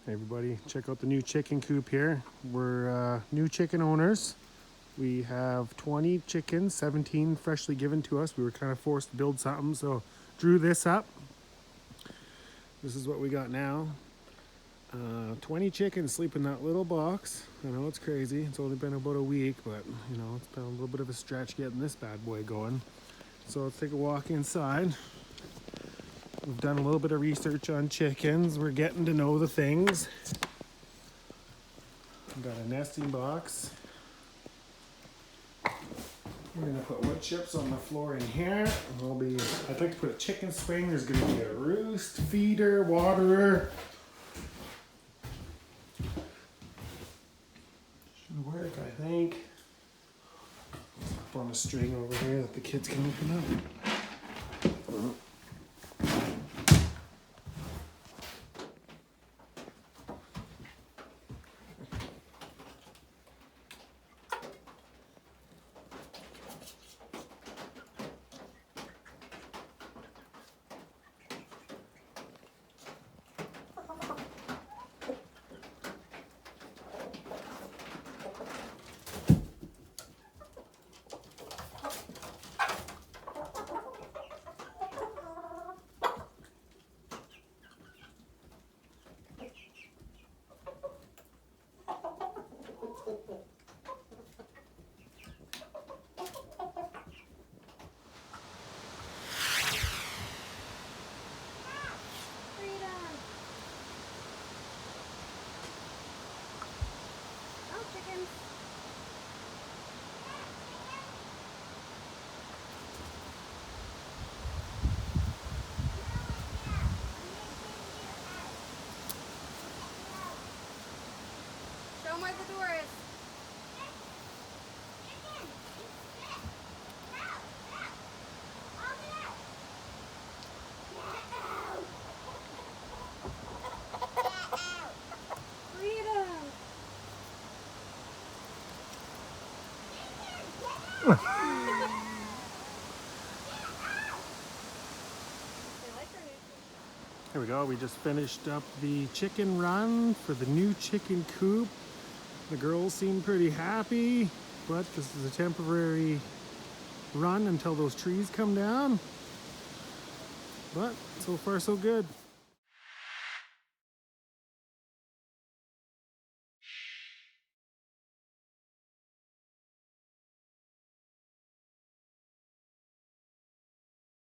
Hey everybody, check out the new chicken coop here. We're new chicken owners. We have 20 chickens, 17 freshly given to us. We were kind of forced to build something, so drew this up. This is what we got now. 20 chickens sleep in that little box. I know it's crazy. It's only been about a week, but you know, it's been a little bit of a stretch getting this bad boy going. So let's take a walk inside. We've done a little bit of research on chickens. We're getting to know the things. We've got a nesting box. We're gonna put wood chips on the floor in here. I'd like to put a chicken swing. There's gonna be a roost, feeder, waterer. Should work, I think. Up on a string over here that the kids can open up. Show them where the door is. Here we go. We just finished up the chicken run for the new chicken coop. The girls seem pretty happy, but this is a temporary run until those trees come down. But so far so good.